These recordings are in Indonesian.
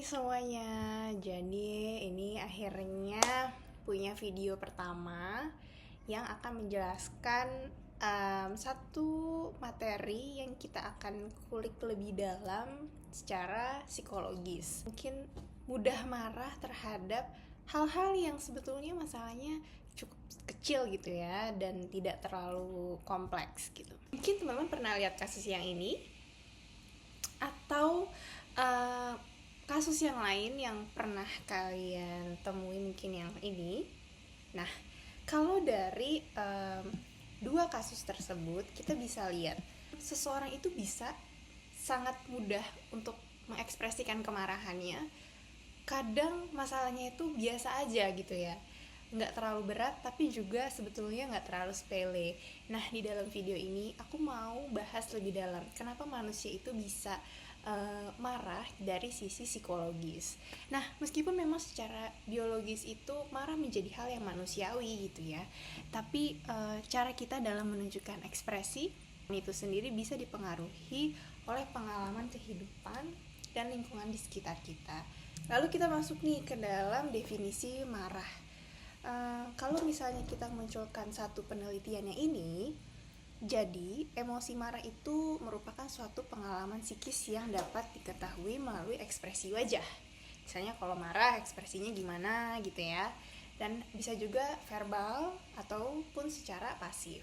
semuanya, jadi ini akhirnya punya video pertama yang akan menjelaskan satu materi yang kita akan kulik lebih dalam secara psikologis. Mungkin mudah marah terhadap hal-hal yang sebetulnya masalahnya cukup kecil gitu ya, dan tidak terlalu kompleks gitu. Mungkin teman-teman pernah lihat kasus yang ini atau kasus yang lain yang pernah kalian temui mungkin yang ini. Nah, kalau dari dua kasus tersebut kita bisa lihat seseorang itu bisa sangat mudah untuk mengekspresikan kemarahannya. Kadang masalahnya itu biasa aja gitu ya, nggak terlalu berat tapi juga sebetulnya nggak terlalu sepele. Nah, di dalam video ini aku mau bahas lebih dalam kenapa manusia itu bisa marah dari sisi psikologis. Nah, meskipun memang secara biologis itu marah menjadi hal yang manusiawi gitu ya, tapi cara kita dalam menunjukkan ekspresi itu sendiri bisa dipengaruhi oleh pengalaman kehidupan dan lingkungan di sekitar kita. Lalu kita masuk nih ke dalam definisi marah. Kalau misalnya kita munculkan satu penelitiannya ini, jadi emosi marah itu merupakan suatu pengalaman psikis yang dapat diketahui melalui ekspresi wajah. Misalnya kalau marah ekspresinya gimana gitu ya, dan bisa juga verbal ataupun secara pasif,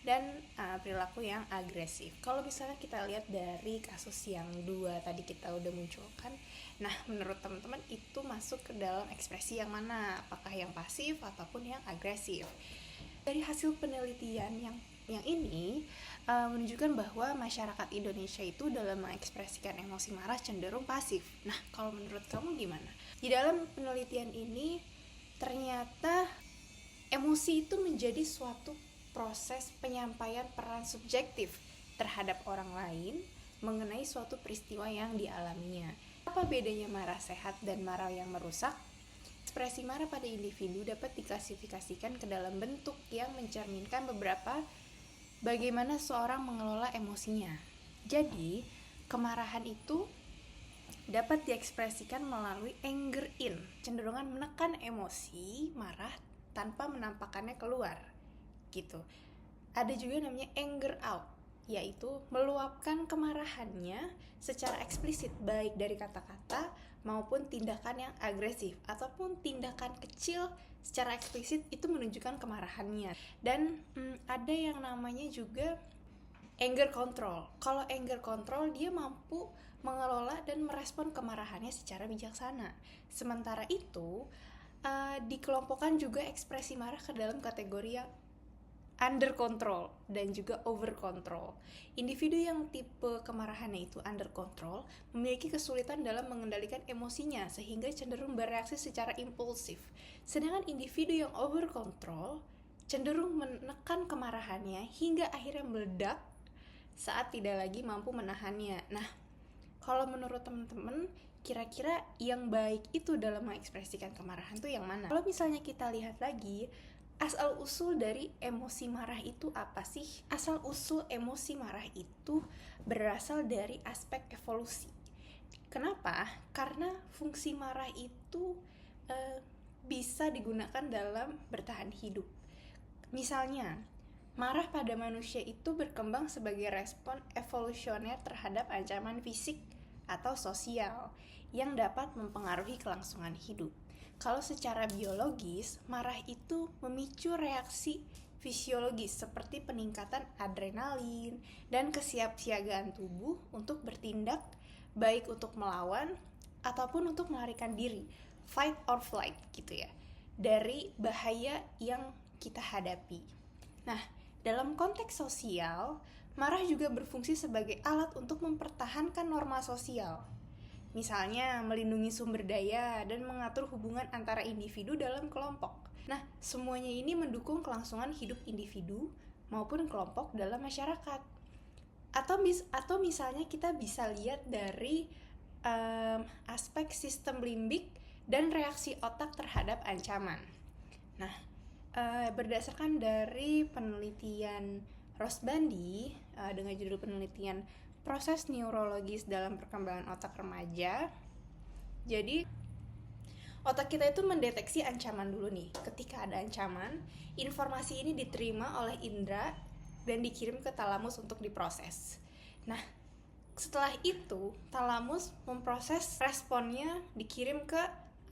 dan perilaku yang agresif. Kalau misalnya kita lihat dari kasus yang dua tadi kita udah munculkan, nah menurut teman-teman itu masuk ke dalam ekspresi yang mana? Apakah yang pasif ataupun yang agresif? Dari hasil penelitian yang ini menunjukkan bahwa masyarakat Indonesia itu dalam mengekspresikan emosi marah cenderung pasif. Nah, kalau menurut kamu gimana? Di dalam penelitian ini ternyata emosi itu menjadi suatu proses penyampaian peran subjektif terhadap orang lain mengenai suatu peristiwa yang dialaminya. Apa bedanya marah sehat dan marah yang merusak? Ekspresi marah pada individu dapat diklasifikasikan ke dalam bentuk yang mencerminkan beberapa bagaimana seorang mengelola emosinya. Jadi, kemarahan itu dapat diekspresikan melalui anger in, cenderungan menekan emosi marah tanpa menampakkannya keluar gitu. Ada juga namanya anger out, yaitu meluapkan kemarahannya secara eksplisit baik dari kata-kata maupun tindakan yang agresif ataupun tindakan kecil secara eksplisit itu menunjukkan kemarahannya. Dan ada yang namanya juga anger control. Kalau anger control dia mampu mengelola dan merespon kemarahannya secara bijaksana. Sementara itu dikelompokkan juga ekspresi marah ke dalam kategori yang under control dan juga over control. Individu yang tipe kemarahannya itu under control memiliki kesulitan dalam mengendalikan emosinya sehingga cenderung bereaksi secara impulsif. Sedangkan individu yang over control cenderung menekan kemarahannya hingga akhirnya meledak saat tidak lagi mampu menahannya. Nah, kalau menurut teman-teman, kira-kira yang baik itu dalam mengekspresikan kemarahan tuh yang mana? Kalau misalnya kita lihat lagi, asal-usul dari emosi marah itu apa sih? Asal-usul emosi marah itu berasal dari aspek evolusi. Kenapa? Karena fungsi marah itu bisa digunakan dalam bertahan hidup. Misalnya, marah pada manusia itu berkembang sebagai respon evolusioner terhadap ancaman fisik atau sosial yang dapat mempengaruhi kelangsungan hidup. Kalau secara biologis, marah itu memicu reaksi fisiologis seperti peningkatan adrenalin dan kesiapsiagaan tubuh untuk bertindak, baik untuk melawan ataupun untuk melarikan diri, fight or flight gitu ya, dari bahaya yang kita hadapi. Nah, dalam konteks sosial, marah juga berfungsi sebagai alat untuk mempertahankan norma sosial. Misalnya, melindungi sumber daya dan mengatur hubungan antara individu dalam kelompok. Nah, semuanya ini mendukung kelangsungan hidup individu maupun kelompok dalam masyarakat. Atau misalnya kita bisa lihat dari aspek sistem limbik dan reaksi otak terhadap ancaman. Nah, berdasarkan dari penelitian Rosbandi dengan judul penelitian proses neurologis dalam perkembangan otak remaja, Jadi otak kita itu mendeteksi ancaman dulu nih. Ketika ada ancaman, informasi ini diterima oleh indera dan dikirim ke talamus untuk diproses. Nah, setelah itu talamus memproses responnya dikirim ke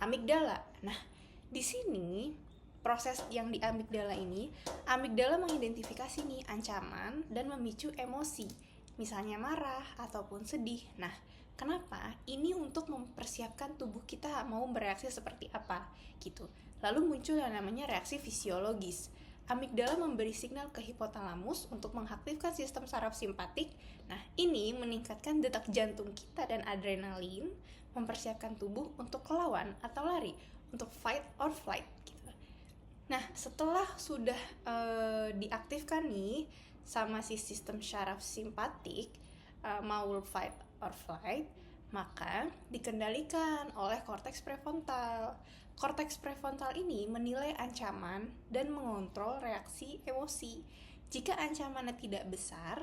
amigdala. Nah, di sini proses yang di amigdala ini, amigdala mengidentifikasi nih ancaman dan memicu emosi, misalnya marah ataupun sedih. Nah, kenapa? Ini untuk mempersiapkan tubuh kita mau bereaksi seperti apa gitu. Lalu muncul yang namanya reaksi fisiologis. Amigdala memberi signal ke hipotalamus untuk mengaktifkan sistem saraf simpatik. Nah, ini meningkatkan detak jantung kita dan adrenalin, mempersiapkan tubuh untuk lawan atau lari, untuk fight or flight gitu. Nah, setelah sudah diaktifkan nih sama si sistem saraf simpatik, mau fight or flight, maka dikendalikan oleh korteks prefrontal. Korteks prefrontal ini menilai ancaman dan mengontrol reaksi emosi. Jika ancamannya tidak besar,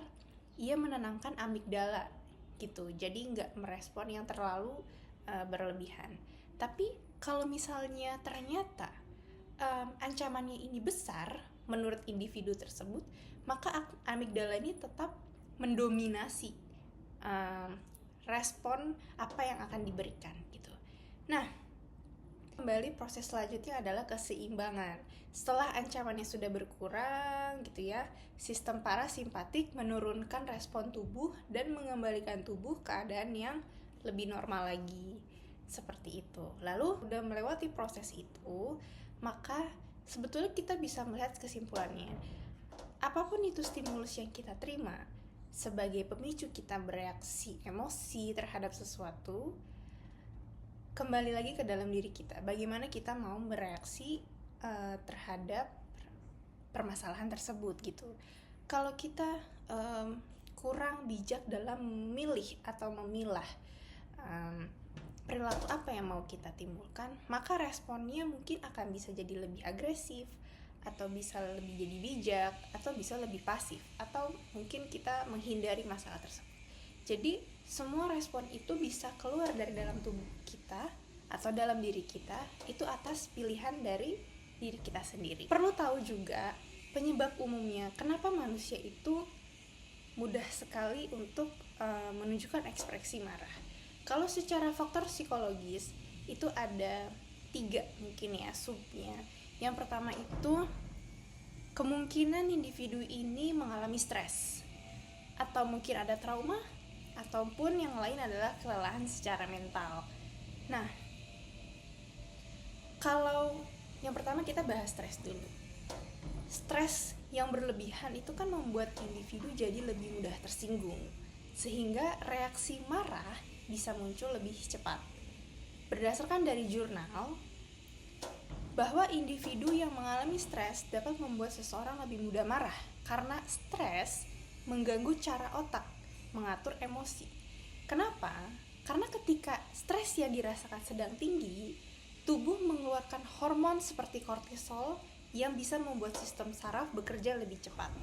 ia menenangkan amigdala gitu. Jadi nggak merespon yang terlalu berlebihan. Tapi kalau misalnya ternyata ancamannya ini besar menurut individu tersebut, maka amigdala ini tetap mendominasi respon apa yang akan diberikan gitu. Nah, kembali proses selanjutnya adalah keseimbangan. Setelah ancamannya sudah berkurang gitu ya, sistem parasimpatik menurunkan respon tubuh dan mengembalikan tubuh keadaan yang lebih normal lagi. Seperti itu. Lalu udah melewati proses itu, maka sebetulnya kita bisa melihat kesimpulannya. Apapun itu stimulus yang kita terima sebagai pemicu kita bereaksi emosi terhadap sesuatu, kembali lagi ke dalam diri kita, bagaimana kita mau bereaksi terhadap permasalahan tersebut gitu. Kalau kita kurang bijak dalam memilih atau memilah perilaku apa yang mau kita timbulkan, maka responnya mungkin akan bisa jadi lebih agresif, atau bisa lebih jadi bijak, atau bisa lebih pasif, atau mungkin kita menghindari masalah tersebut. Jadi semua respon itu bisa keluar dari dalam tubuh kita atau dalam diri kita, itu atas pilihan dari diri kita sendiri. Perlu tahu juga penyebab umumnya kenapa manusia itu mudah sekali untuk menunjukkan ekspresi marah. Kalau secara faktor psikologis itu ada 3 mungkin ya subnya. Yang pertama itu kemungkinan individu ini mengalami stres, atau mungkin ada trauma, ataupun yang lain adalah kelelahan secara mental. Nah, kalau yang pertama kita bahas stres dulu. Stres yang berlebihan itu kan membuat individu jadi lebih mudah tersinggung, sehingga reaksi marah bisa muncul lebih cepat. Berdasarkan dari jurnal, bahwa individu yang mengalami stres dapat membuat seseorang lebih mudah marah karena stres mengganggu cara otak mengatur emosi. Kenapa? Karena ketika stres yang dirasakan sedang tinggi, tubuh mengeluarkan hormon seperti kortisol yang bisa membuat sistem saraf bekerja lebih cepat.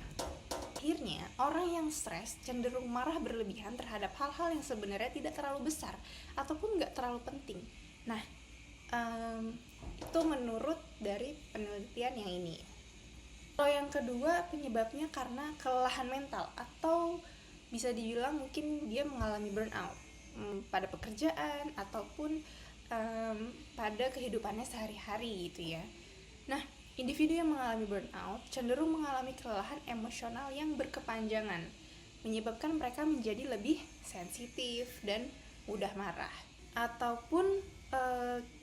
Akhirnya, orang yang stres cenderung marah berlebihan terhadap hal-hal yang sebenarnya tidak terlalu besar ataupun nggak terlalu penting. Nah, itu menurut dari penelitian yang ini. Kalau yang kedua, penyebabnya karena kelelahan mental, atau bisa dibilang mungkin dia mengalami burnout pada pekerjaan ataupun pada kehidupannya sehari-hari gitu ya. Nah, individu yang mengalami burnout cenderung mengalami kelelahan emosional yang berkepanjangan, menyebabkan mereka menjadi lebih sensitif dan mudah marah. Ataupun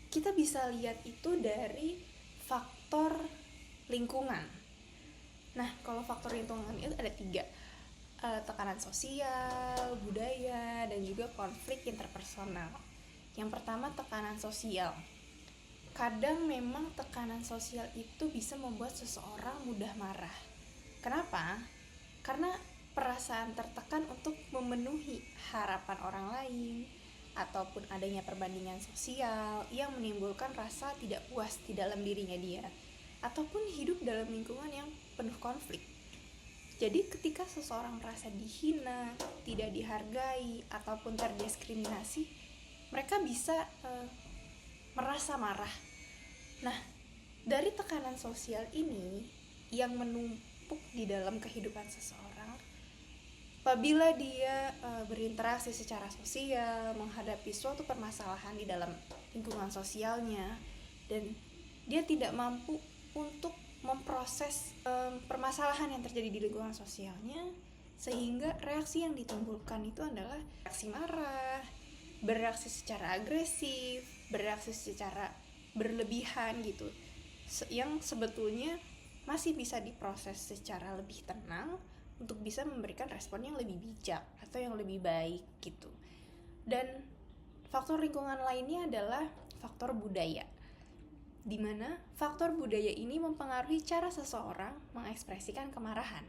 kita bisa lihat itu dari faktor lingkungan. Nah, kalau faktor lingkungan itu ada 3, tekanan sosial, budaya, dan juga konflik interpersonal. Yang pertama, tekanan sosial. Kadang memang tekanan sosial itu bisa membuat seseorang mudah marah. Kenapa? Karena perasaan tertekan untuk memenuhi harapan orang lain, ataupun adanya perbandingan sosial yang menimbulkan rasa tidak puas di dalam dirinya dia, ataupun hidup dalam lingkungan yang penuh konflik. Jadi ketika seseorang merasa dihina, tidak dihargai, ataupun terdiskriminasi, mereka bisa merasa marah. Nah, dari tekanan sosial ini yang menumpuk di dalam kehidupan seseorang, apabila dia berinteraksi secara sosial, menghadapi suatu permasalahan di dalam lingkungan sosialnya, dan dia tidak mampu untuk memproses permasalahan yang terjadi di lingkungan sosialnya, sehingga reaksi yang ditimbulkan itu adalah reaksi marah, bereaksi secara agresif, bereaksi secara berlebihan gitu, yang sebetulnya masih bisa diproses secara lebih tenang untuk bisa memberikan respon yang lebih bijak atau yang lebih baik gitu. Dan faktor lingkungan lainnya adalah faktor budaya, di mana faktor budaya ini mempengaruhi cara seseorang mengekspresikan kemarahan.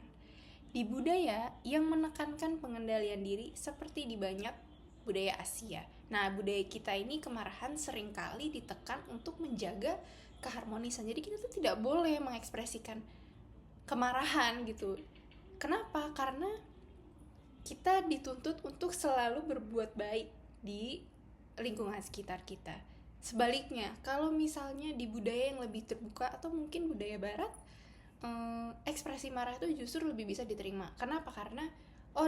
Di budaya yang menekankan pengendalian diri seperti di banyak budaya Asia. Nah, budaya kita ini kemarahan seringkali ditekan untuk menjaga keharmonisan. Jadi kita tuh tidak boleh mengekspresikan kemarahan gitu. Kenapa? Karena kita dituntut untuk selalu berbuat baik di lingkungan sekitar kita. Sebaliknya, kalau misalnya di budaya yang lebih terbuka atau mungkin budaya barat, ekspresi marah itu justru lebih bisa diterima. Kenapa? Karena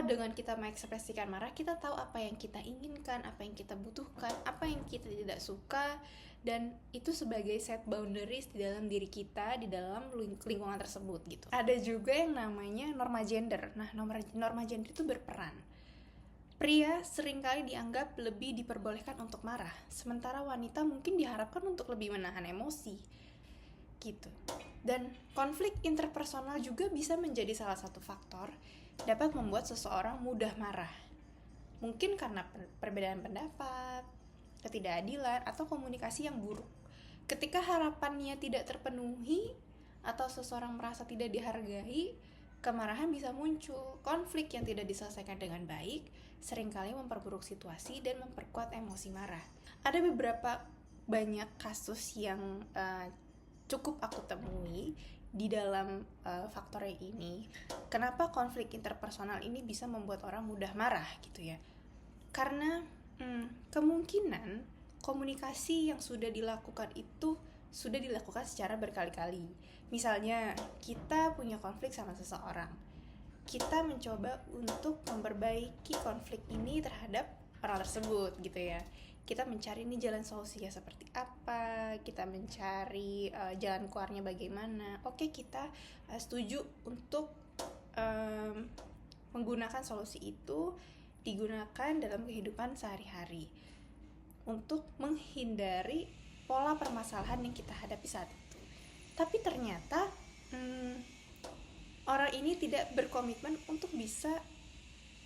dengan kita mengekspresikan marah, kita tahu apa yang kita inginkan, apa yang kita butuhkan, apa yang kita tidak suka, dan itu sebagai set boundaries di dalam diri kita, di dalam lingkungan tersebut gitu. Ada juga yang namanya norma gender. Nah, norma gender itu berperan. Pria seringkali dianggap lebih diperbolehkan untuk marah, sementara wanita mungkin diharapkan untuk lebih menahan emosi gitu. Dan konflik interpersonal juga bisa menjadi salah satu faktor dapat membuat seseorang mudah marah. Mungkin karena perbedaan pendapat, ketidakadilan, atau komunikasi yang buruk. Ketika harapannya tidak terpenuhi atau seseorang merasa tidak dihargai, kemarahan bisa muncul. Konflik yang tidak diselesaikan dengan baik seringkali memperburuk situasi dan memperkuat emosi marah. Ada beberapa banyak kasus yang cukup aku temui di dalam faktornya ini. Kenapa konflik interpersonal ini bisa membuat orang mudah marah gitu ya? Karena kemungkinan komunikasi yang sudah dilakukan itu sudah dilakukan secara berkali-kali. Misalnya kita punya konflik sama seseorang, kita mencoba untuk memperbaiki konflik ini terhadap orang tersebut gitu ya. Kita mencari nih jalan solusinya seperti apa, kita mencari jalan keluarnya bagaimana. Oke, kita setuju untuk menggunakan solusi itu digunakan dalam kehidupan sehari-hari untuk menghindari pola permasalahan yang kita hadapi saat itu. Tapi ternyata orang ini tidak berkomitmen untuk bisa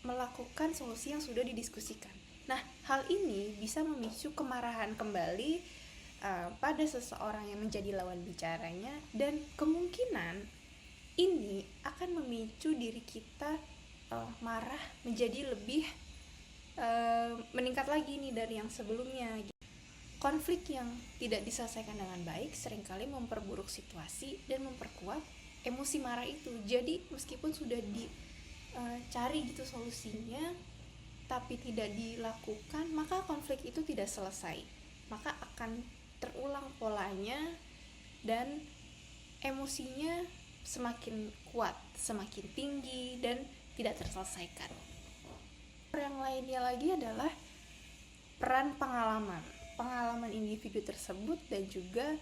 melakukan solusi yang sudah didiskusikan. Nah, hal ini bisa memicu kemarahan kembali pada seseorang yang menjadi lawan bicaranya, dan kemungkinan ini akan memicu diri kita marah menjadi lebih meningkat lagi nih dari yang sebelumnya. Konflik yang tidak diselesaikan dengan baik seringkali memperburuk situasi dan memperkuat emosi marah itu. Jadi meskipun sudah dicari gitu solusinya, tapi tidak dilakukan, maka konflik itu tidak selesai. Maka akan terulang polanya dan emosinya semakin kuat, semakin tinggi, dan tidak terselesaikan. Yang lainnya lagi adalah peran pengalaman individu tersebut dan juga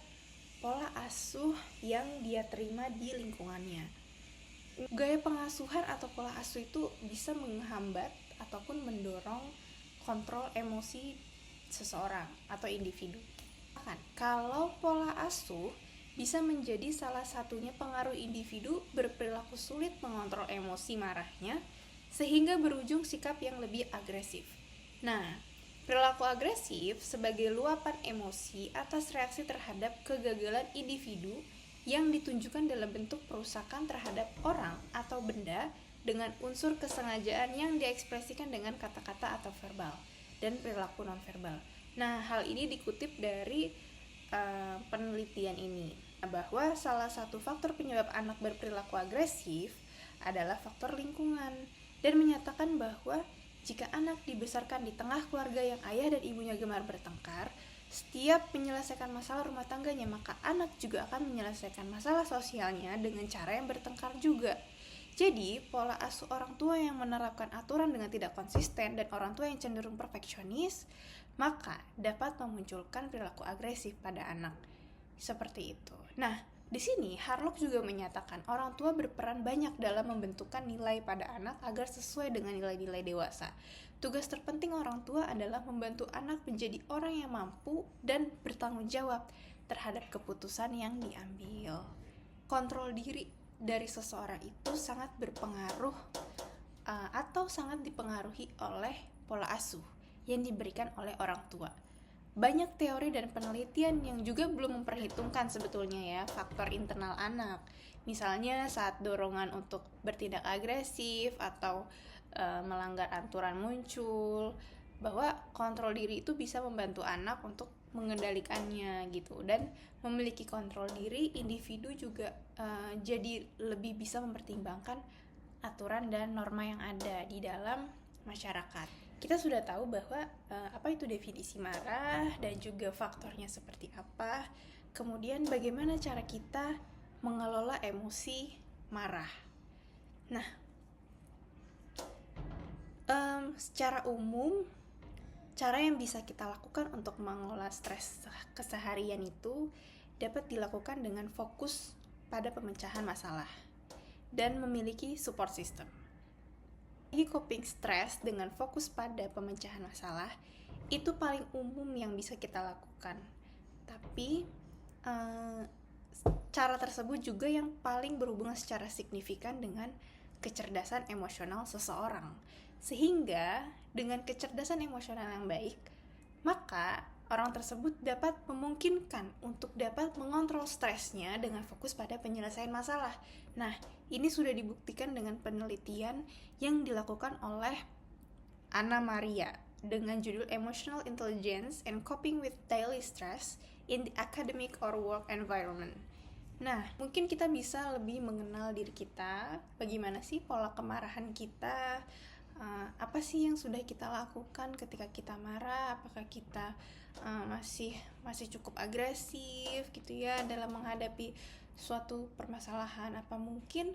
pola asuh yang dia terima di lingkungannya. Gaya pengasuhan atau pola asuh itu bisa menghambat ataupun mendorong kontrol emosi seseorang atau individu. Kalau pola asuh bisa menjadi salah satunya pengaruh individu berperilaku sulit mengontrol emosi marahnya, sehingga berujung sikap yang lebih agresif. Nah, perilaku agresif sebagai luapan emosi atas reaksi terhadap kegagalan individu yang ditunjukkan dalam bentuk perusakan terhadap orang atau benda dengan unsur kesengajaan yang diekspresikan dengan kata-kata atau verbal dan perilaku nonverbal. Nah, hal ini dikutip dari penelitian ini, bahwa salah satu faktor penyebab anak berperilaku agresif adalah faktor lingkungan, dan menyatakan bahwa Jika anak dibesarkan di tengah keluarga yang ayah dan ibunya gemar bertengkar, setiap menyelesaikan masalah rumah tangganya, maka anak juga akan menyelesaikan masalah sosialnya dengan cara yang bertengkar juga. Jadi, pola asuh orang tua yang menerapkan aturan dengan tidak konsisten dan orang tua yang cenderung perfeksionis, maka dapat memunculkan perilaku agresif pada anak. Seperti itu. Nah, di sini Harlock juga menyatakan orang tua berperan banyak dalam membentukkan nilai pada anak agar sesuai dengan nilai-nilai dewasa. Tugas terpenting orang tua adalah membantu anak menjadi orang yang mampu dan bertanggung jawab terhadap keputusan yang diambil. Kontrol diri dari seseorang itu sangat berpengaruh atau sangat dipengaruhi oleh pola asuh yang diberikan oleh orang tua. Banyak teori dan penelitian yang juga belum memperhitungkan sebetulnya ya faktor internal anak. Misalnya saat dorongan untuk bertindak agresif atau melanggar aturan muncul, bahwa kontrol diri itu bisa membantu anak untuk mengendalikannya gitu. Dan memiliki kontrol diri, individu juga jadi lebih bisa mempertimbangkan aturan dan norma yang ada di dalam masyarakat. Kita sudah tahu bahwa apa itu definisi marah dan juga faktornya seperti apa. Kemudian bagaimana cara kita mengelola emosi marah. Nah, secara umum cara yang bisa kita lakukan untuk mengelola stres keseharian itu dapat dilakukan dengan fokus pada pemecahan masalah dan memiliki support system. Coping stres dengan fokus pada pemecahan masalah itu paling umum yang bisa kita lakukan. Tapi cara tersebut juga yang paling berhubungan secara signifikan dengan kecerdasan emosional seseorang. Sehingga dengan kecerdasan emosional yang baik, maka orang tersebut dapat memungkinkan untuk dapat mengontrol stresnya dengan fokus pada penyelesaian masalah. Nah, ini sudah dibuktikan dengan penelitian yang dilakukan oleh Anna Maria dengan judul Emotional Intelligence and Coping with Daily Stress in the Academic or Work Environment. Nah, mungkin kita bisa lebih mengenal diri kita, bagaimana sih pola kemarahan kita, apa sih yang sudah kita lakukan ketika kita marah, apakah kita masih cukup agresif gitu ya dalam menghadapi suatu permasalahan, apa mungkin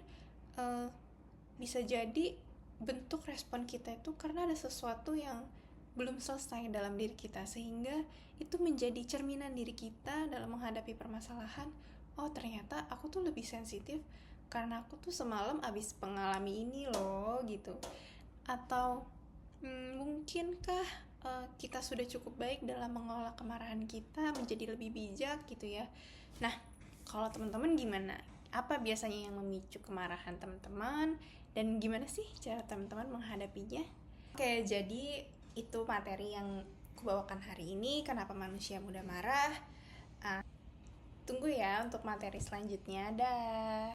bisa jadi bentuk respon kita itu karena ada sesuatu yang belum selesai dalam diri kita, sehingga itu menjadi cerminan diri kita dalam menghadapi permasalahan. Oh, ternyata aku tuh lebih sensitif karena aku tuh semalam abis mengalami ini loh gitu. Atau mungkinkah kita sudah cukup baik dalam mengelola kemarahan kita menjadi lebih bijak gitu ya. Nah, kalau teman-teman gimana? Apa biasanya yang memicu kemarahan teman-teman dan gimana sih cara teman-teman menghadapinya? Oke, jadi itu materi yang kubawakan hari ini, kenapa manusia mudah marah. Tunggu ya untuk materi selanjutnya. Dah.